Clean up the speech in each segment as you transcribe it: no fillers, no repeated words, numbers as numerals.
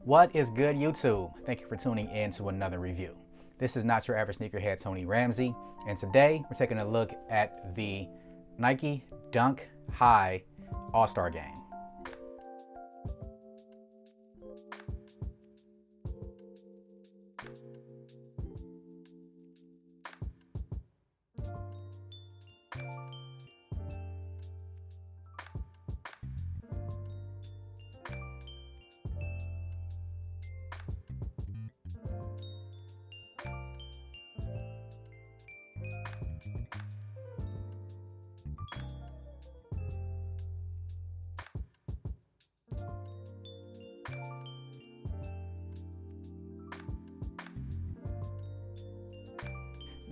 What is good, YouTube? Thank you for tuning in to another review. This is not your average sneakerhead, Tony Ramsey, and today we're taking a look at the Nike Dunk High All-Star Game.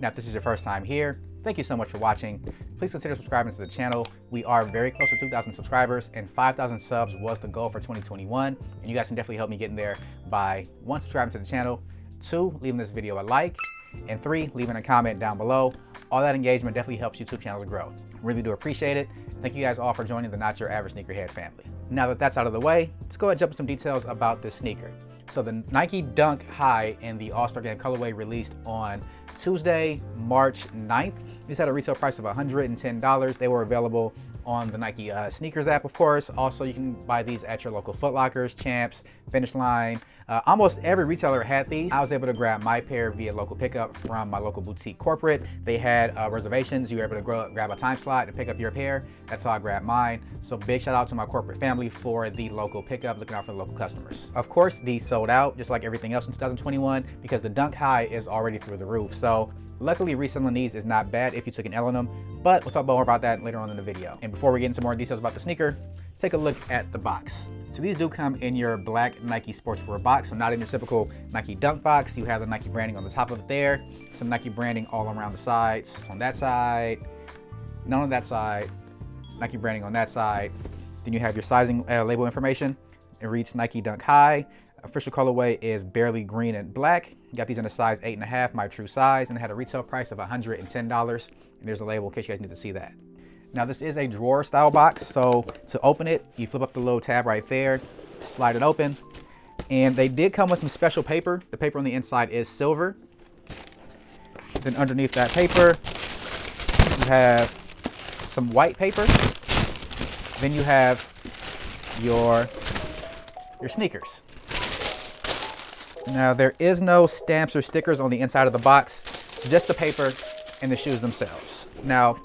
Now, if this is your first time here, thank you so much for watching. Please consider subscribing to the channel. We are very close to 2,000 subscribers, and 5,000 subs was the goal for 2021. And you guys can definitely help me get in there by 1, subscribing to the channel, 2, leaving this video a like, and 3, leaving a comment down below. All that engagement definitely helps YouTube channels grow. Really do appreciate it. Thank you guys all for joining the Not Your Average Sneakerhead family. Now that that's out of the way, let's go ahead and jump into some details about this sneaker. So the Nike Dunk High in the All-Star Game colorway released on Tuesday, March 9th. These had a retail price of $110. They were available on the Nike sneakers app, of course. Also, you can buy these at your local Foot Lockers, Champs, Finish Line. Almost every retailer had these. I was able to grab my pair via local pickup from my local boutique corporate. They had reservations. You were able to grab a time slot and pick up your pair. That's how I grabbed mine. So big shout out to my corporate family for the local pickup, looking out for the local customers. Of course, these sold out just like everything else in 2021 because the Dunk High is already through the roof. So luckily, reselling these is not bad if you took an L on them, but we'll talk more about that later on in the video. And before we get into more details about the sneaker, let's take a look at the box. So these do come in your black Nike sportswear box, so not in your typical Nike Dunk box. You have the Nike branding on the top of it there, some Nike branding all around the sides. On that side, none on that side, Nike branding on that side. Then you have your sizing label information. It reads Nike Dunk High. Official colorway is barely green and black. You got these in a size 8.5, my true size, and it had a retail price of $110. And there's a label in case you guys need to see that. Now this is a drawer style box, so to open it, you flip up the little tab right there, slide it open, and they did come with some special paper. The paper on the inside is silver. Then underneath that paper, you have some white paper. Then you have your sneakers. Now there is no stamps or stickers on the inside of the box, just the paper and the shoes themselves. Now,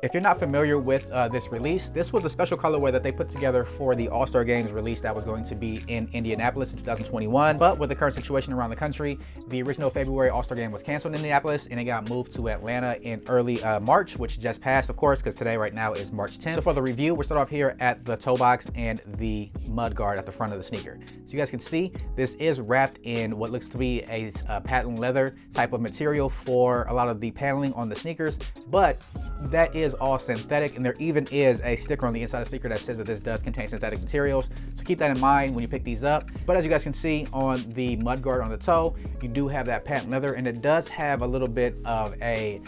if you're not familiar with this release, this was a special colorway that they put together for the All-Star Games release that was going to be in Indianapolis in 2021. But with the current situation around the country, the original February All-Star Game was canceled in Indianapolis and it got moved to Atlanta in early March, which just passed, of course, because today right now is March 10th. So for the review, we'll start off here at the toe box and the mud guard at the front of the sneaker. So you guys can see this is wrapped in what looks to be a patent leather type of material for a lot of the paneling on the sneakers, but that is all synthetic, and there even is a sticker on the inside of the sneaker that says that this does contain synthetic materials. So keep that in mind when you pick these up. But as you guys can see on the mud guard on the toe, you do have that patent leather, and it does have a little bit of a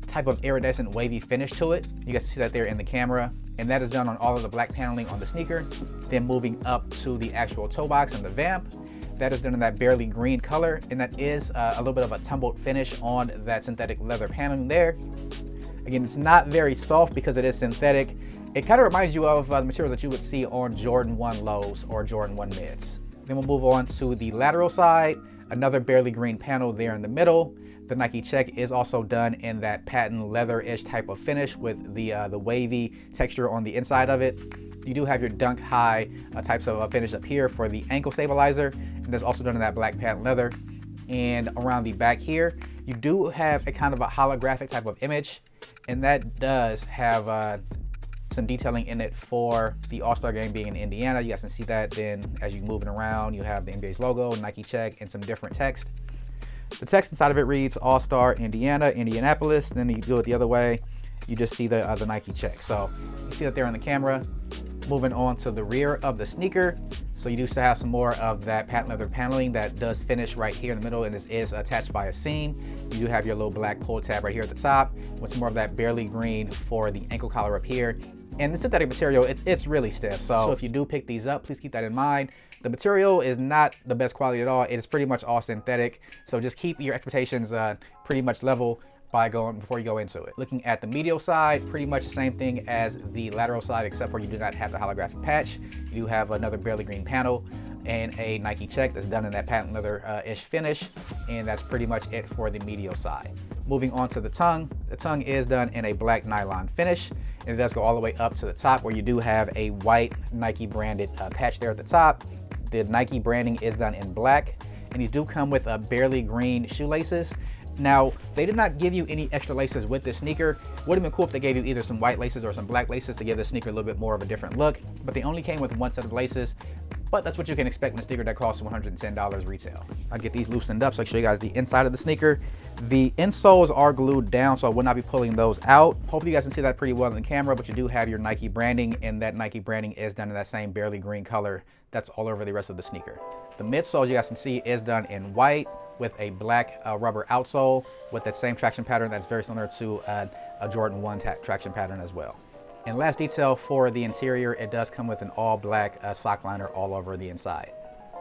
type of iridescent wavy finish to it. You guys see that there in the camera, and that is done on all of the black paneling on the sneaker. Then moving up to the actual toe box and the vamp, that is done in that barely green color, and that is a little bit of a tumbled finish on that synthetic leather paneling there. Again, it's not very soft because it is synthetic. It kind of reminds you of the materials that you would see on Jordan 1 lows or Jordan 1 mids. Then we'll move on to the lateral side, another barely green panel there in the middle. The Nike check is also done in that patent leather-ish type of finish with the wavy texture on the inside of it. You do have your Dunk High types of finish up here for the ankle stabilizer, and that's also done in that black patent leather. And around the back here, you do have a kind of a holographic type of image, and that does have some detailing in it for the All-Star Game being in Indiana. You guys can see that. Then as you move it around, you have the NBA's logo, Nike check, and some different text. The text inside of it reads All-Star Indiana, Indianapolis. Then you do it the other way, you just see the Nike check. So you see that there on the camera. Moving on to the rear of the sneaker. So you do still have some more of that patent leather paneling that does finish right here in the middle, and this is attached by a seam. You do have your little black pull tab right here at the top with some more of that barely green for the ankle collar up here. And the synthetic material, it's really stiff. So if you do pick these up, please keep that in mind. The material is not the best quality at all. It is pretty much all synthetic. So just keep your expectations pretty much level before you go into it. Looking at the medial side, pretty much the same thing as the lateral side, except for you do not have the holographic patch. You do have another barely green panel and a Nike check that's done in that patent leather-ish finish, and that's pretty much it for the medial side. Moving on to the tongue is done in a black nylon finish, and it does go all the way up to the top where you do have a white Nike branded patch there at the top. The Nike branding is done in black, and these do come with barely green shoelaces. Now, they did not give you any extra laces with this sneaker. Would have been cool if they gave you either some white laces or some black laces to give the sneaker a little bit more of a different look, but they only came with one set of laces. But that's what you can expect in a sneaker that costs $110 retail. I'll get these loosened up so I can show you guys the inside of the sneaker. The insoles are glued down, so I will not be pulling those out. Hopefully you guys can see that pretty well in the camera, but you do have your Nike branding, and that Nike branding is done in that same barely green color that's all over the rest of the sneaker. The midsole, you guys can see, is done in white with a black rubber outsole with that same traction pattern that's very similar to a Jordan 1 traction pattern as well. And last detail for the interior, it does come with an all black sock liner all over the inside.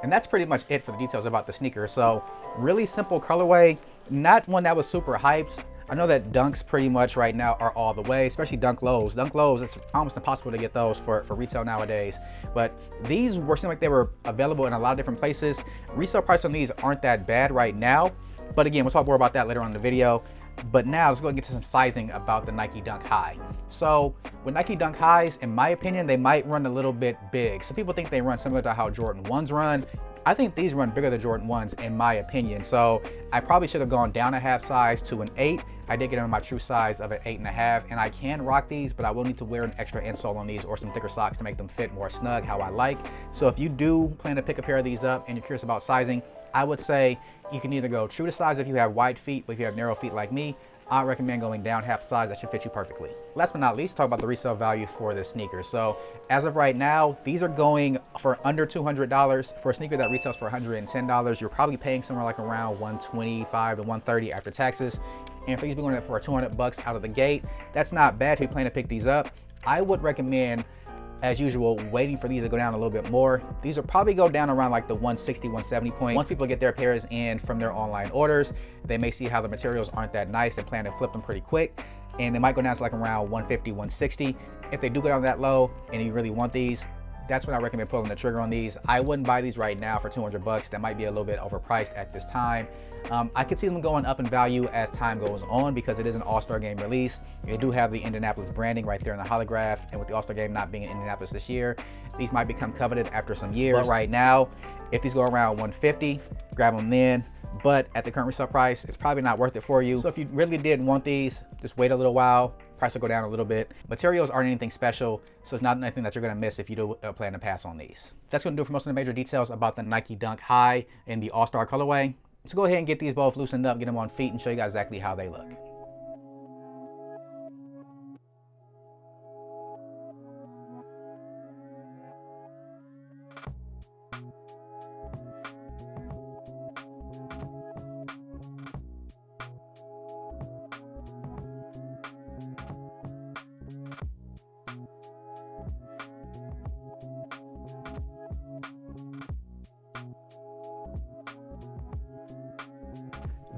And that's pretty much it for the details about the sneaker. So really simple colorway, not one that was super hyped. I know that Dunks pretty much right now are all the way, especially Dunk Lows. Dunk Lows, it's almost impossible to get those for retail seem but these seem like they were available in a lot of different places. Resale price on these aren't that bad right now, but again, we'll talk more about that later on in the video. But now let's go and get to some sizing about the Nike Dunk High. So with Nike Dunk Highs, in my opinion, they might run a little bit big. Some people think they run similar to how Jordan 1s run. I think these run bigger than Jordan 1s in my opinion. So I probably should have gone down a half size to an 8. I did get them in my true size of an 8.5, and I can rock these, but I will need to wear an extra insole on these or some thicker socks to make them fit more snug how I like. So if you do plan to pick a pair of these up and you're curious about sizing, I would say you can either go true to size if you have wide feet, but if you have narrow feet like me, I recommend going down half size. That should fit you perfectly. Last but not least, talk about the resale value for this sneaker. So as of right now, these are going for under $200 for a sneaker that retails for $110. You're probably paying somewhere like around $125 to $130 after taxes. And for these be going for $200 out of the gate, that's not bad if you plan to pick these up. I would recommend, as usual, waiting for these to go down a little bit more. These will probably go down around like the 160, 170 point. Once people get their pairs in from their online orders, they may see how the materials aren't that nice and plan to flip them pretty quick. And they might go down to like around 150, 160. If they do go down that low and you really want these, that's when I recommend pulling the trigger on these. I wouldn't buy these right now for $200. That might be a little bit overpriced at this time. I could see them going up in value as time goes on because it is an All-Star Game release. They do have the Indianapolis branding right there in the holograph, and with the All-Star Game not being in Indianapolis this year, these might become coveted after some years. But right now, if these go around 150, grab them then. But at the current resale price, it's probably not worth it for you. So if you really did want these, just wait a little while. Price will go down a little bit. Materials aren't anything special, so it's not anything that you're going to miss if you do plan to pass on these. That's going to do it for most of the major details about the Nike Dunk High in the All-Star colorway. So go ahead and get these both loosened up, get them on feet, and show you guys exactly how they look.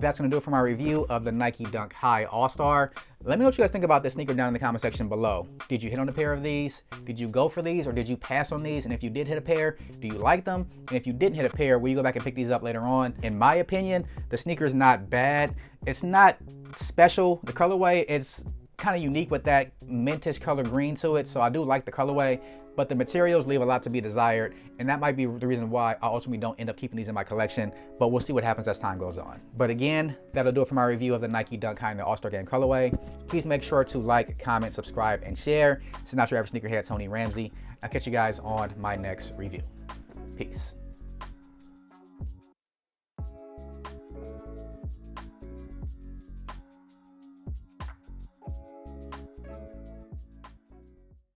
That's going to do it for my review of the Nike Dunk High All-Star. Let me know what you guys think about this sneaker down in the comment section below. Did you hit on a pair of these? Did you go for these, or did you pass on these? And if you did hit a pair, do you like them? And if you didn't hit a pair, will you go back and pick these up later on? In my opinion, the sneaker is not bad. It's not special. The colorway is kind of unique with that mintish color green to it, so I do like the colorway. But the materials leave a lot to be desired, and that might be the reason why I ultimately don't end up keeping these in my collection, but we'll see what happens as time goes on. But again, that'll do it for my review of the Nike Dunk High in the All-Star Game colorway. Please make sure to like, comment, subscribe, and share. This is not your average sneakerhead, Tony Ramsey. I'll catch you guys on my next review. Peace.